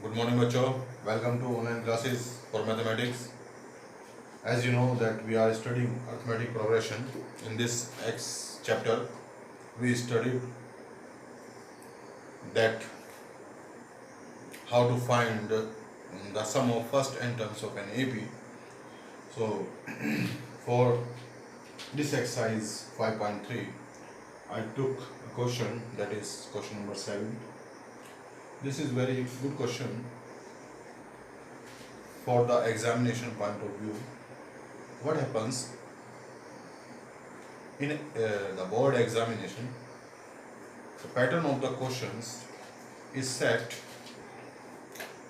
Good morning, बच्चों. Welcome to online classes for mathematics. As you know that we are studying arithmetic progression. In this X chapter, we studied that how to find the sum of first n terms of an AP. So, for this exercise 5.3, I took a question, that is question number 7. This is very good question for the examination point of view. What happens in the board examination? The pattern of the questions is set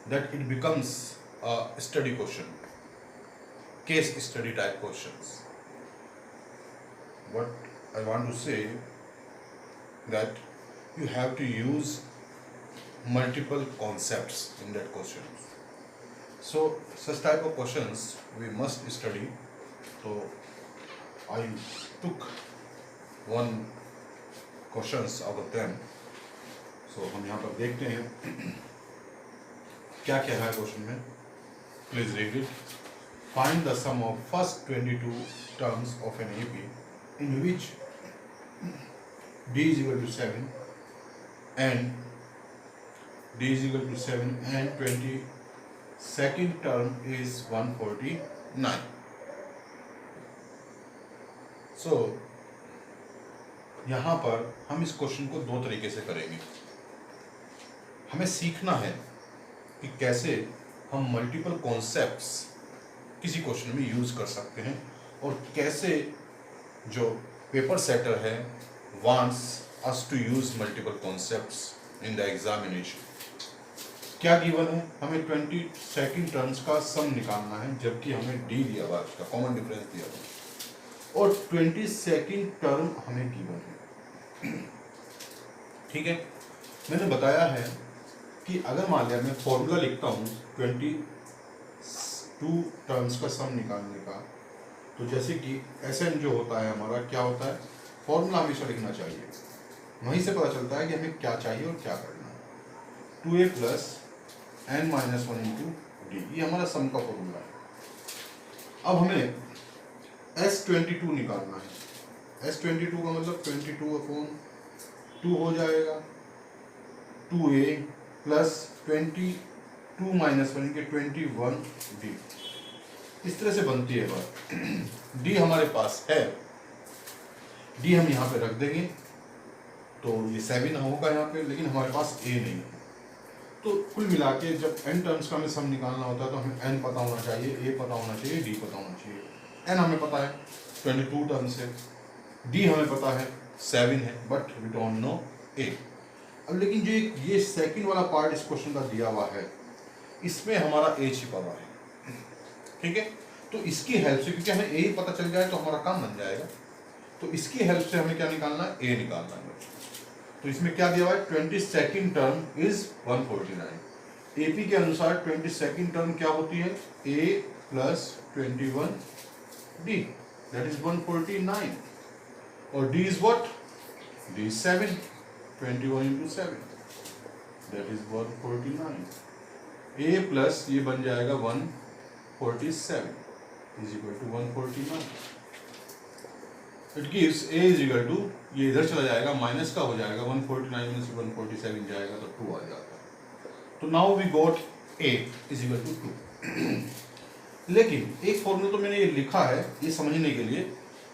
that it becomes a study question, case study type questions. What I want to say that you have to use multiple concepts in that question. So such type of questions we must study. So I took one questions out of them. So हम यहाँ पर देखते हैं क्या क्या है question में. Please read it. Find the sum of first 22 terms of an AP in which d is equal to 7 and d is equal to 7 and 22nd term is 149. So यहाँ पर हम इस क्वेश्चन को दो तरीके से करेंगे. हमें सीखना है कि कैसे हम मल्टीपल कॉन्सेप्ट्स किसी क्वेश्चन में यूज कर सकते हैं और कैसे जो पेपर सेटर है wants us to use multiple concepts in the examination. क्या गिवन है? हमें 22nd टर्म्स का सम निकालना है, जबकि हमें डी दिया हुआ है, उसका कॉमन डिफरेंस दिया हुआ है, और 22nd टर्म हमें गिवन है. ठीक है, मैंने बताया है कि अगर मान लिया मैं फॉर्मूला लिखता हूँ 22 टर्म्स का सम निकालने का, तो जैसे कि Sn जो होता है हमारा क्या होता है, फॉर्मूला हमेशा लिखना चाहिए. वहीं से पता चलता है कि हमें क्या चाहिए और क्या करना है. 2a plus n minus 1 into D, ये हमारा सम का फॉर्मूला है. अब हमें S22 निकालना है. S22 का मतलब 22/2 हो जाएगा. 2a प्लस 22 माइनस 1 के 21 डी. इस तरह से बनती है बात. डी हमारे पास है, डी हम यहाँ पे रख देंगे, तो ये 7 होगा यहाँ पे, लेकिन हमारे पास ए नहीं है. तो कुल मिला के जब n टर्म्स का हमें सम निकालना होता है तो हमें n पता होना चाहिए, a पता होना चाहिए, d पता होना चाहिए. n हमें पता है 22 टर्म्स है, d हमें पता है 7 है, but we don't know a. अब लेकिन जो ये सेकंड वाला पार्ट इस क्वेश्चन का दिया हुआ है, इसमें हमारा a छिपा हुआ है. ठीक है, तो इसकी हेल्प से, क्योंकि हमें a पता चल जाए तो हमारा काम बन जाएगा, तो इसकी हेल्प से हमें क्या निकालना है, a निकालना है. तो इसमें क्या दिया हुआ है, 22nd टर्म इज 149. एपी के अनुसार 22nd टर्म क्या होती है, a plus 21 d, that is 149. और d is what, d is 7, 21 into 7, that is 149. a plus ये बन जाएगा 147 is equal to 149. It gives a is equal to, ये इधर चला जाएगा, माइनस का हो जाएगा, 149 में से 147 जाएगा तो 2 आ जाता है. तो now we got a is equal to 2. लेकिन एक फॉर्मूला तो मैंने ये लिखा है ये समझने के लिए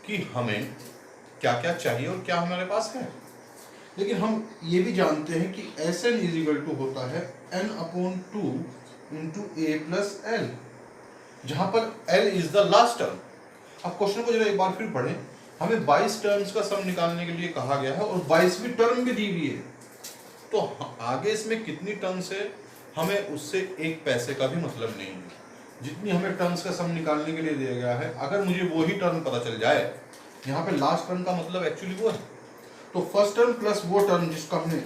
कि हमें क्या क्या चाहिए और क्या हमारे पास है. लेकिन हम ये भी जानते हैं कि Sn इज इक्वल टू होता है n/2 into a plus l, जहां पर l is the last term. अब क्वेश्चन को जरा एक बार फिर पढ़ें. हमें 22 टर्म्स का सम निकालने के लिए कहा गया है और 22वीं टर्म भी दी हुई है. तो आगे इसमें कितनी टर्म्स है हमें उससे एक पैसे का भी मतलब नहीं है. जितनी हमें टर्म्स का सम निकालने के लिए दिया गया है, अगर मुझे वही टर्म पता चल जाए, यहाँ पे लास्ट टर्म का मतलब एक्चुअली वो है, तो फर्स्ट टर्म प्लस वो टर्म जिसका हमें,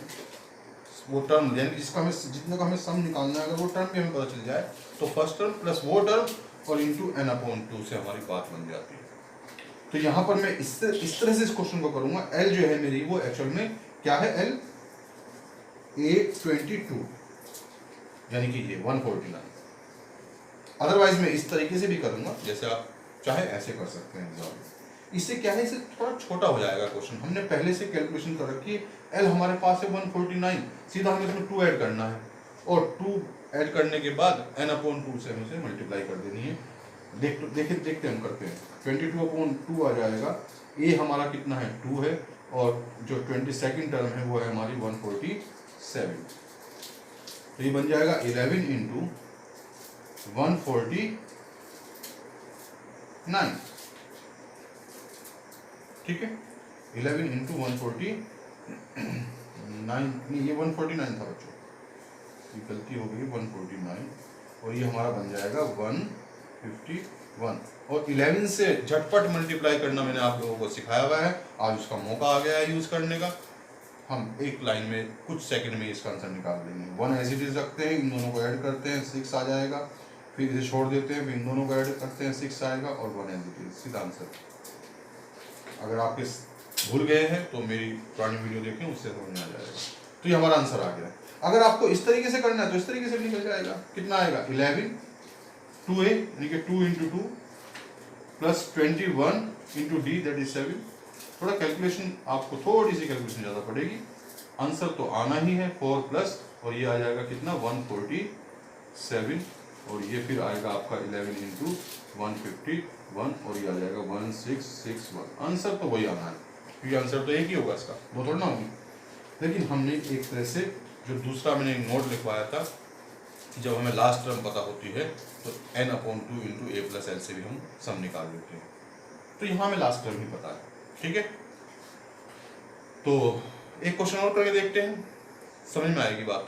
वो टर्म यानी जिसका हमें, जितने का हमें सम निकालना है, अगर वो टर्म भी हमें पता चल जाए तो फर्स्ट टर्म प्लस वो टर्म और इंटू n/2 से हमारी बात बन जाती है. तो यहाँ पर मैं इस तरह से इस क्वेश्चन को करूंगा. L जो है मेरी, वो एक्चुअल में क्या है, L A22 यानी कि ये 149। अदरवाइज मैं इस तरीके से भी करूंगा, जैसे आप चाहे ऐसे कर सकते हैं एग्जाम में। इससे क्या है, इससे थोड़ा छोटा हो जाएगा क्वेश्चन। हमने पहले से कैलकुलेशन कर रखी है, एल हमारे पास है 149, सीधा हमें इसमें 2 ऐड करना है और 2 ऐड करने के बाद n/2 से हमें इसे मल्टीप्लाई कर देनी है। देखते हम करते हैं। 22/2 आ जाएगा। ए हमारा कितना है 2 है और जो 22nd टर्म है वो है हमारी 147। तो ये बन जाएगा 11 इंटू 149। ठीक है, 11 इंटू 149, ये 149 था बच्चों, ये गलती हो गई, 149 और ये हमारा बन जाएगा 151। और 11 से झटपट मल्टीप्लाई करना मैंने आप लोगों को सिखाया हुआ है, आज उसका मौका आ गया है यूज करने का। हम एक लाइन में कुछ सेकंड में इसका आंसर निकाल देंगे। 1 एज इट इज रखते हैं, इन दोनों को ऐड करते हैं 6 आ जाएगा, फिर इसे छोड़ देते हैं, फिर इन दोनों को ऐड करते हैं 6 आएगा और 1 एज इट इज, सीधा आंसर। अगर आप इस भूल गए हैं तो मेरी पुरानी वीडियो देखें, उससे समझ में आ जाएगा। तो ये हमारा आंसर आ गया। अगर आपको इस तरीके से करना है तो इस तरीके से भी निकल जाएगा। कितना आएगा 11 2a यानी कि 2 into 2 plus 21 into D that is 7। थोड़ा कैलकुलेशन, आपको थोड़ी सी कैलकुलेशन ज़्यादा पड़ेगी, आंसर तो आना ही है 4 प्लस, और ये आ जाएगा कितना 147 और ये फिर आएगा आपका 11 इंटू 151 और ये आ जाएगा 1661। आंसर तो वही आना है, क्योंकि आंसर तो एक ही होगा इसका, वो थोड़ा ना होगी। लेकिन हमने एक तरह से जो दूसरा मैंने एक नोट लिखवाया था, जब हमें लास्ट टर्म पता होती है तो n/2 into a plus L से भी हम सम निकाल लेते हैं। तो यहाँ हमें लास्ट टर्म ही पता है। ठीक है, तो एक क्वेश्चन और करके देखते हैं, समझ में आएगी बात।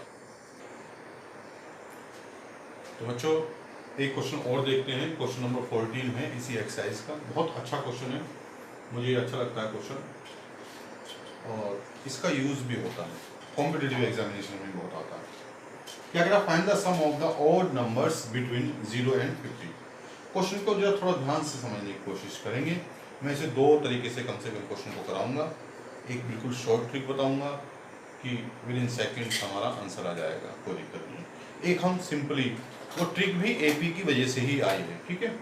तो बच्चों एक क्वेश्चन और देखते हैं, क्वेश्चन नंबर 14 है इसी एक्सरसाइज का। बहुत अच्छा क्वेश्चन है, मुझे अच्छा लगता है क्वेश्चन और इसका यूज भी होता है, कॉम्पिटिटिव एग्जामिनेशन में बहुत आता है। क्या कह रहा, find the sum of the odd numbers between 0 and 50। Question को जरा थोड़ा ध्यान से समझने की कोशिश करेंगे। मैं इसे 2 तरीके से कम क्वेश्चन को कराऊंगा। एक बिल्कुल शॉर्ट ट्रिक बताऊंगा कि विद इन सेकेंड्स हमारा आंसर आ जाएगा, कोई दिक्कत नहीं। एक हम सिंपली, वो ट्रिक भी एपी की वजह से ही आई है, ठीक है,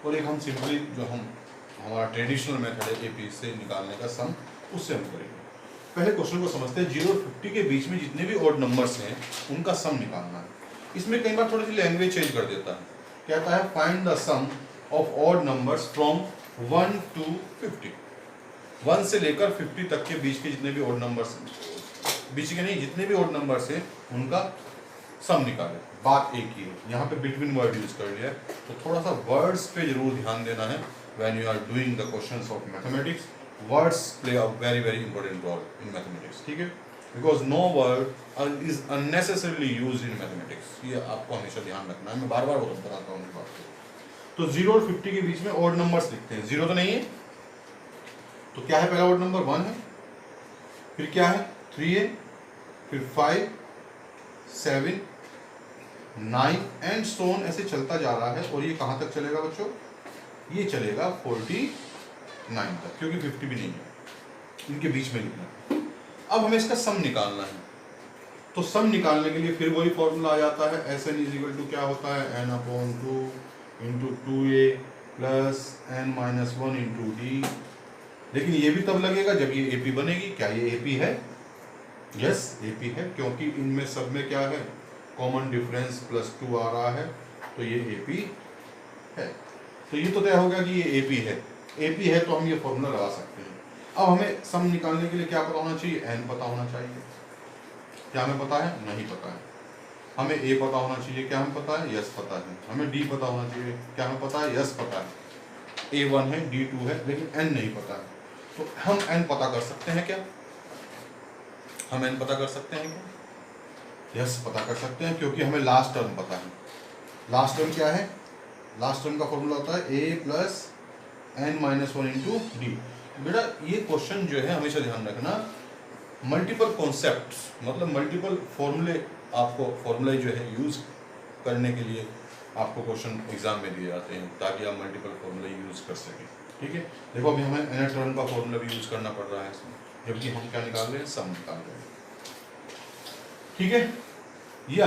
और एक हम सिंपली जो हमारा ट्रेडिशनल मेथड है एपी से निकालने का सम, उससे हम करेंगे। पहले क्वेश्चन को समझते हैं। 0 और 50 के बीच में जितने भी ऑड नंबर्स हैं उनका सम निकालना है। इसमें कई बार थोड़ी सी लैंग्वेज चेंज कर देता है, कहता है find the sum of odd numbers from 1 to 50। 1 से लेकर 50 तक के बीच के जितने भी ऑड नंबर्स, बीच के नहीं, जितने भी ऑड नंबर्स हैं उनका सम निकाले। बात एक ही है, यहाँ पे बिटवीन वर्ड यूज कर लिया है, तो थोड़ा सा वर्ड्स पे जरूर ध्यान देना है when you are doing the questions of mathematics. Words play a very very important role in mathematics, ठीक है, because no word is unnecessarily use in mathematics. ये आपको हमेशा ध्यान रखना है, मैं बार बार बताता हूँ इस बात को। तो 0 और 50 के बीच में ऑड नंबर्स लिखते हैं। 0 तो नहीं है, तो क्या है पहला ऑड नंबर 1 है, फिर क्या है 3 है, फिर 5 7 9 एंड सोन, ऐसे चलता जा रहा है। और ये कहाँ तक चलेगा बच्चों, ये चलेगा 49 तक, क्योंकि 50 भी नहीं है, इनके बीच में लिखना है। अब हमें इसका सम निकालना है, तो सम निकालने के लिए फिर वही फॉर्मूला आ जाता है, Sn इज इक्वल टू क्या होता है n/2 into 2a plus n-1 into D. लेकिन ये भी तब लगेगा जब ये AP बनेगी। क्या ये AP है? यस AP है, क्योंकि इनमें सब में क्या है, कॉमन डिफरेंस +2 आ रहा है, तो ये AP है। तो ये तो तय हो गया कि ये AP है। AP है तो हम ये फॉर्मूला लगा सकते हैं। अब हमें सम निकालने के लिए क्या पता होना चाहिए, n पता होना चाहिए। क्या हमें पता है? नहीं पता है। हमें A पता होना चाहिए, क्या हमें पता है? यस पता है। हमें D पता होना चाहिए, क्या हमें पता है? यस पता है। A1 है, D2 है, लेकिन n नहीं पता है। तो हम n पता कर सकते हैं क्या? हम n पता कर सकते हैं क्या? यस पता कर सकते हैं, क्योंकि हमें लास्ट टर्म पता है। लास्ट टर्म क्या है? लास्ट टर्म का फॉर्मूला होता है a plus n-1 into D. बेटा ये क्वेश्चन जो है हमेशा ध्यान रखना, मल्टीपल कॉन्सेप्ट, मतलब मल्टीपल फॉर्मूले, आपको फॉर्मूले जो है यूज करने के लिए आपको क्वेश्चन एग्जाम में दिए जाते हैं, ताकि आप मल्टीपल फॉर्मूले यूज कर सकें। ठीक है, देखो अभी हमें nth टर्म का फॉर्मूला भी यूज करना पड़ रहा है इसमें, जबकि हम क्या निकाल रहे हैं, सम निकाल रहे हैं। ठीक है, या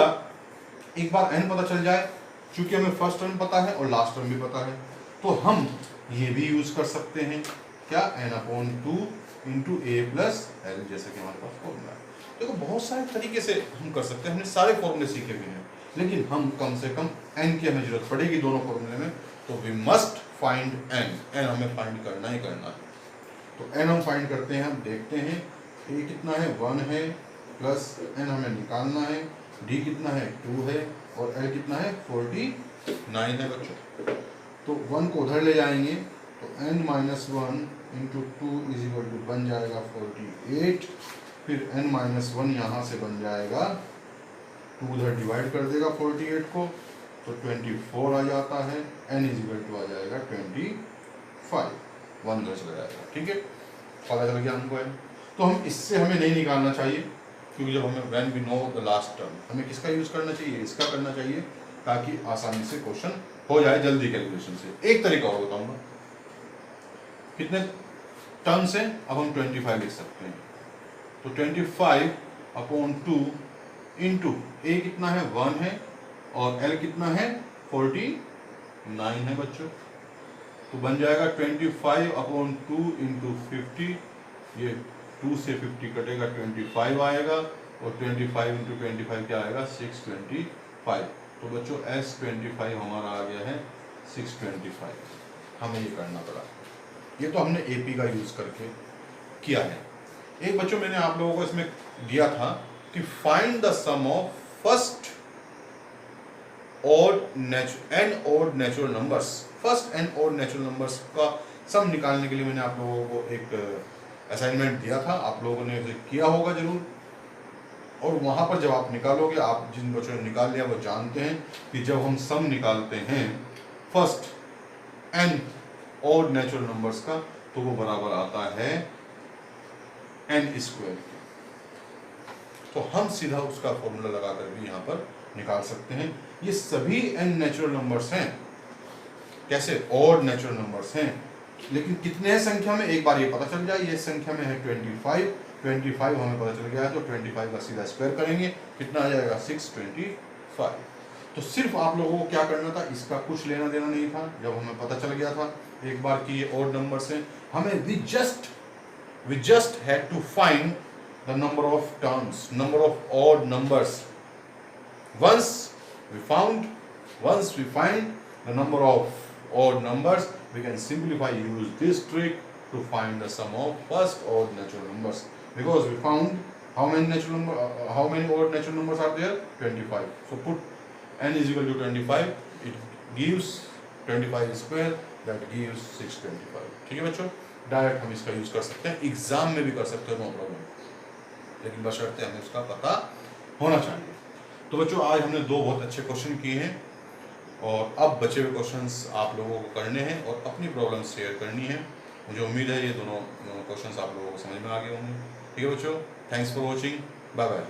एक बार n पता चल जाए, चूंकि हमें फर्स्ट टर्म पता है और लास्ट टर्म भी पता है, तो हम ये भी यूज कर सकते हैं, क्या, n/2 इंटू ए प्लस एल, जैसे कि हमारे पास फॉर्मूला है। देखो बहुत सारे तरीके से हम कर सकते हैं, हमने सारे फॉर्मूले सीखे भी हैं, लेकिन हम कम से कम n की हमें जरूरत पड़ेगी दोनों फॉर्मूले में, तो वी मस्ट फाइंड n हमें फाइंड करना ही करना है। तो n हम फाइंड करते हैं, हम देखते हैं a कितना है 1 है, प्लस n हमें निकालना है, d कितना है 2 है, और l कितना है 49 है बच्चों। तो 1 को उधर ले जाएंगे, तो n minus 1 into 2 is equal to बन जाएगा 48, फिर n माइनस 1 यहाँ से बन जाएगा, 2 उधर डिवाइड कर देगा 48 को, तो 24 आ जाता है, n इज इक्वल टू आ जाएगा 25, 1 उधर चला जाएगा। ठीक है, पता चल गया हमको n। तो हम इससे हमें नहीं निकालना चाहिए, क्योंकि जब हमें when we know the last term, हमें किसका यूज करना चाहिए, इसका करना चाहिए, ताकि आसानी से क्वेश्चन हो जाए जल्दी कैलकुलेशन से। एक तरीका और बताऊंगा, कितने टर्म से अब हम 25 लिख सकते हैं, तो 25/2 इंटू ए कितना है 1 है, और एल कितना है 49 है बच्चों, तो बन जाएगा 25/2 इंटू 50, ये 2 से 50 कटेगा 25 आएगा, और 25 इंटू 25 क्या आएगा 625। तो बच्चों S25 हमारा आ गया है 625। हमें ये करना पड़ा, ये तो हमने AP का यूज करके किया है। एक बच्चों मैंने आप लोगों को इसमें दिया था कि find the sum of first n odd natural numbers. First n odd natural numbers का सम निकालने के लिए मैंने आप लोगों को एक असाइनमेंट दिया था, आप लोगों ने उसे किया होगा जरूर, और वहां पर जब आप निकालोगे, आप जिन बच्चों ने निकाल लिया वो जानते हैं कि जब हम सम निकालते हैं first n odd natural numbers का, तो वो बराबर आता है n²। तो हम सीधा उसका फॉर्मूला लगाकर भी यहाँ पर निकाल सकते हैं। ये सभी n नेचुरल नंबर्स हैं, कैसे, ऑड नेचुरल नंबर्स हैं, लेकिन कितने हैं संख्या में, एक बार ये पता चल जाए, ये संख्या में है 25 हमें पता चल गया है, तो 25 का सीधा स्क्वायर करेंगे, कितना आ जाएगा 625। तो सिर्फ आप लोगों को क्या करना था, इसका कुछ लेना देना नहीं था, जब हमें पता चल गया था एक बार कि ये ऑड नंबर्स हैं, हमें we just had to find the number of terms, number of odd numbers. Once we find the number of odd numbers, we can simplify, use this trick to find the sum of first odd natural numbers, because we found how many odd natural numbers are there, 25. So put n is equal to 25, it gives 25 square, that gives 625। ठीक है बच्चों, direct हम इसका use कर सकते हैं, exam में भी कर सकते हैं, नो प्रॉब्लम, लेकिन बशर्ते हमें उसका पता होना चाहिए। तो बच्चों आज हमने 2 बहुत अच्छे क्वेश्चन किए हैं, और अब बचे हुए क्वेश्चंस आप लोगों को करने हैं और अपनी प्रॉब्लम शेयर करनी है। मुझे उम्मीद है ये दोनों क्वेश्चंस आप लोगों को समझ में आ गए होंगे। ठीक है बच्चों, thanks for watching, bye bye.